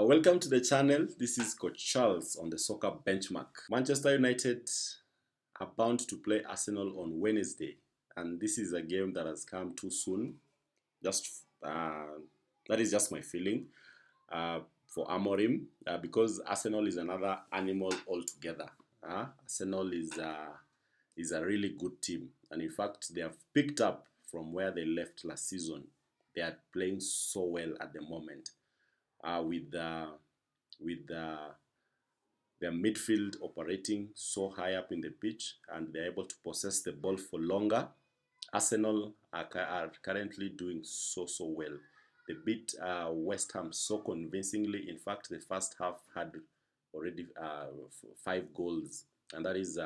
Welcome to the channel. This is Coach Charles on the Soccer Benchmark. Manchester United are bound to play Arsenal on Wednesday, and this is a game that has come too soon. That is just my feeling for Amorim, because Arsenal is another animal altogether. Arsenal is a really good team, and in fact, they have picked up from where they left last season. They are playing so well at the moment with their midfield operating so high up in the pitch, and they're able to possess the ball for longer. Arsenal are currently doing so well. They beat West Ham so convincingly. In fact, the first half had already 5 goals, and that is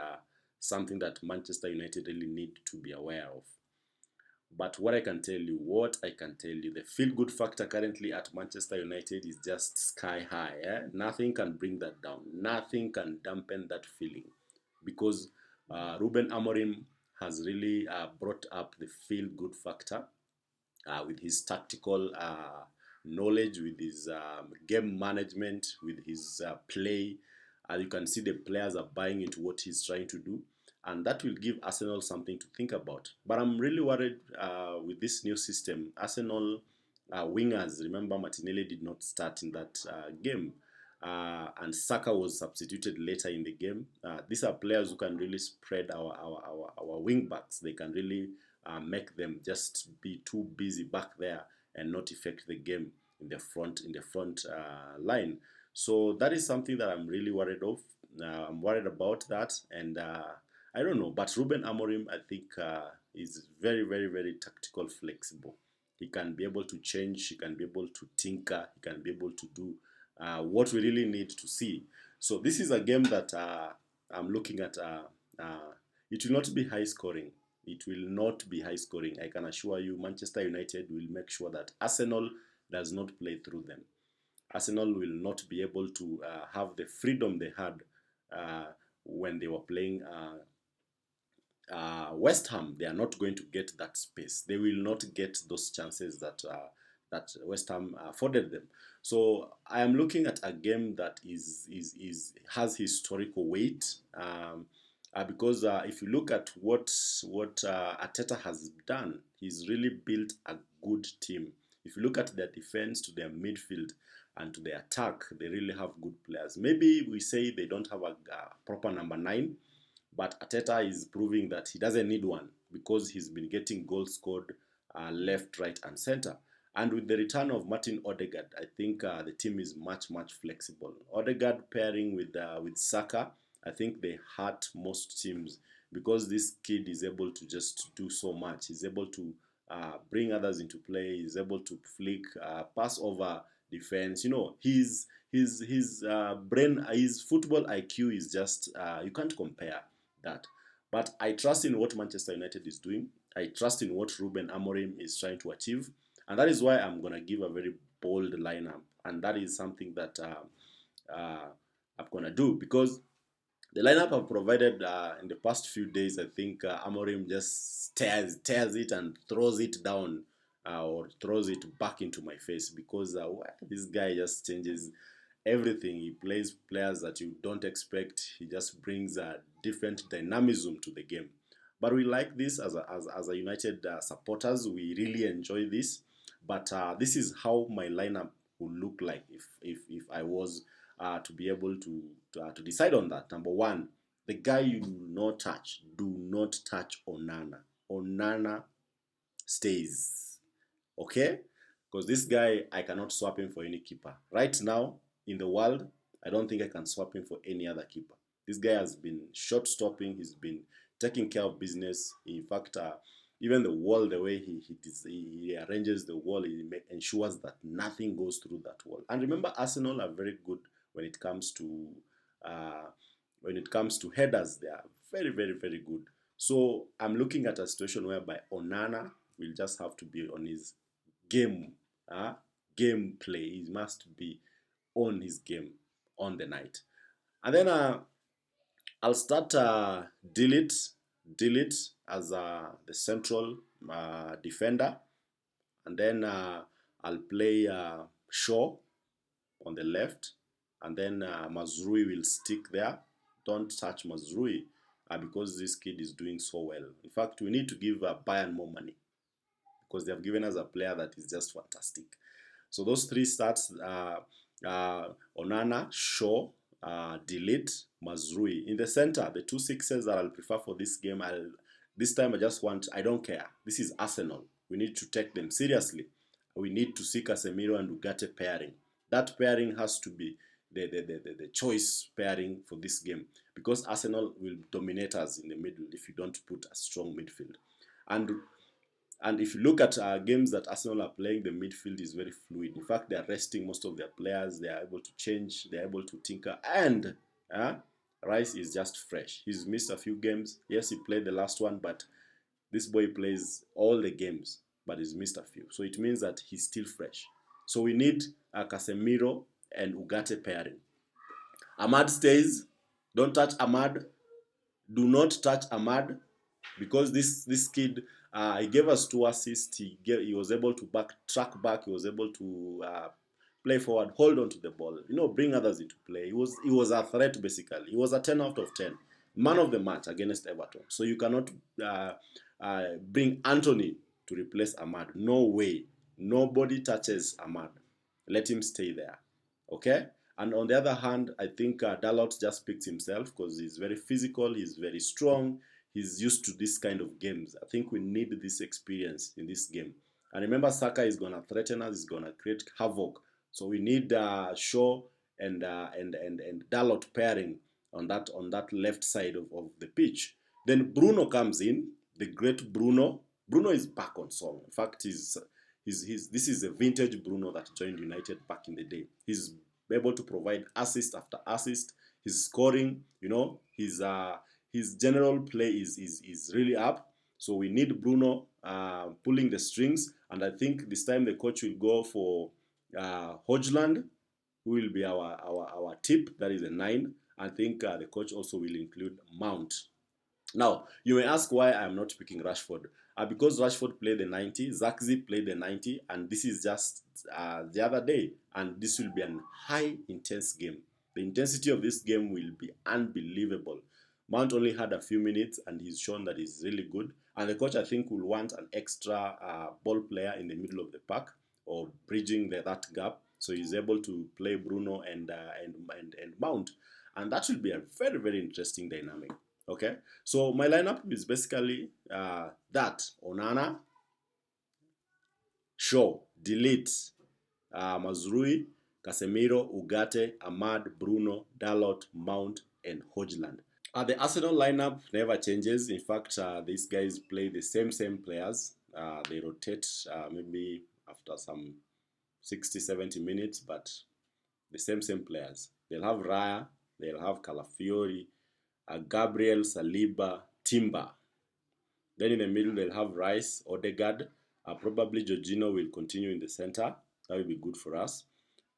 something that Manchester United really need to be aware of. But what I can tell you, the feel-good factor currently at Manchester United is just sky high. Nothing can bring that down. Nothing can dampen that feeling, because Ruben Amorim has really brought up the feel-good factor with his tactical knowledge, with his game management, with his play. You can see the players are buying into what he's trying to do, and that will give Arsenal something to think about. But I'm really worried with this new system. Arsenal wingers, remember Martinelli did not start in that game, and Saka was substituted later in the game. These are players who can really spread our wing backs. They can really make them just be too busy back there and not affect the game in the front line. So that is something that I'm really worried of. I'm worried about that, and I don't know. But Ruben Amorim, I think, is very tactical, flexible. He can be able to change. He can be able to tinker. He can be able to do what we really need to see. So this is a game that I'm looking at. It will not be high scoring. It will not be high scoring. I can assure you, Manchester United will make sure that Arsenal does not play through them. Arsenal will not be able to have the freedom they had when they were playing West Ham. They are not going to get that space. They will not get those chances that West Ham afforded them. So I am looking at a game that has historical weight. Because if you look at what Arteta has done, he's really built a good team. If you look at their defense, to their midfield, and to their attack, they really have good players. Maybe we say they don't have a proper number 9, but Arteta is proving that he doesn't need one, because he's been getting goals scored left, right, and center. And with the return of Martin Odegaard, I think the team is much flexible. Odegaard pairing with Saka, I think they hurt most teams, because this kid is able to just do so much. He's able to bring others into play. He's able to flick, pass over defense. You know, his brain, his football IQ is just you can't compare that. But I trust in what Manchester United is doing. I trust in what Ruben Amorim is trying to achieve, and that is why I'm gonna give a very bold lineup, and that is something that I'm gonna do, because the lineup I've provided in the past few days, I think Amorim just tears it and throws it down, or throws it back into my face, because this guy just changes everything. He plays players that you don't expect. He just brings a different dynamism to the game. But we like this as a United supporters. We really enjoy this. But this is how my lineup would look like if I was to be able to decide on that. Number 1, the guy you do not touch. Do not touch Onana. Onana stays. Okay? Because this guy, I cannot swap him for any keeper. Right now, in the world, I don't think I can swap him for any other keeper. This guy has been shot-stopping. He's been taking care of business. In fact, even the wall, the way he arranges the wall, he ensures that nothing goes through that wall. And remember, Arsenal are very good when it comes to headers. They are very good. So I'm looking at a situation whereby Onana will just have to be on his game play. He must be on his game on the night. And then I'll start delete as the central defender, and then I'll play Shaw on the left, and then Mazrui will stick there. Don't touch Mazrui because this kid is doing so well. In fact, we need to give Bayern more money because they have given us a player that is just fantastic. So those three starts, Onana, Shaw, Delete, Mazrui. In the center, the two sixes that I'll prefer for this game, this time I don't care. This is Arsenal. We need to take them seriously. We need to see Casemiro and Ugarte pairing. That pairing has to be the choice pairing for this game because Arsenal will dominate us in the middle if you don't put a strong midfield. And if you look at games that Arsenal are playing, the midfield is very fluid. In fact, they are resting most of their players. They are able to change. They are able to tinker. And Rice is just fresh. He's missed a few games. Yes, he played the last one, but this boy plays all the games, but he's missed a few. So it means that he's still fresh. So we need Casemiro and Ugarte pairing. Ahmad stays. Don't touch Ahmad. Do not touch Ahmad because this kid, he gave us 2 assists. He was able to track back. He was able to play forward, hold on to the ball. Bring others into play. He was a threat basically. He was a 10 out of 10, man of the match against Everton. So you cannot bring Anthony to replace Ahmad. No way. Nobody touches Ahmad. Let him stay there. Okay. And on the other hand, I think Dalot just picked himself because he's very physical. He's very strong. He's used to this kind of games. I think we need this experience in this game. And remember, Saka is going to threaten us. He's going to create havoc. So we need Shaw and Dalot pairing on that left side of the pitch. Then Bruno comes in, the great Bruno. Bruno is back on song. In fact, this is a vintage Bruno that joined United back in the day. He's able to provide assist after assist. He's scoring. His general play is really up. So we need Bruno pulling the strings. And I think this time the coach will go for Højlund, who will be our tip. That is a 9. I think the coach also will include Mount. Now, you may ask why I'm not picking Rashford. Because Rashford played the 90, Zaxi played the 90, and this is just the other day. And this will be a high intense game. The intensity of this game will be unbelievable. Mount only had a few minutes and he's shown that he's really good. And the coach, I think, will want an extra ball player in the middle of the park or bridging that gap. So he's able to play Bruno and Mount. And that will be a very, very interesting dynamic. Okay, so my lineup is basically that: Onana, Shaw, Delete, Mazrui, Casemiro, Ugarte, Ahmad, Bruno, Dalot, Mount, and Højlund. The Arsenal lineup never changes. In fact, these guys play the same players. They rotate maybe after some 60, 70 minutes, but the same players. They'll have Raya, they'll have Calafiori, Gabriel, Saliba, Timber. Then in the middle, they'll have Rice, Odegaard. Probably Jorginho will continue in the center. That will be good for us.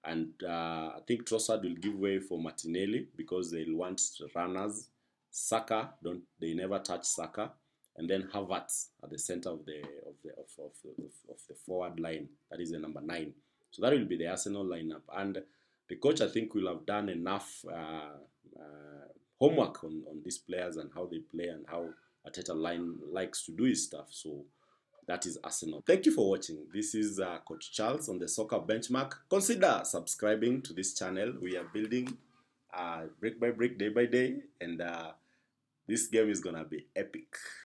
And I think Trossard will give way for Martinelli because they'll want runners. Saka, they never touch Saka. And then Havertz at the center of the forward line. That is the number 9. So that will be the Arsenal lineup. And the coach, I think, will have done enough homework on these players and how they play and how Arteta likes to do his stuff. So that is Arsenal. Thank you for watching. This is Coach Charles on the Soccer Benchmark. Consider subscribing to this channel. We are building brick by brick, day by day, and this game is gonna be epic.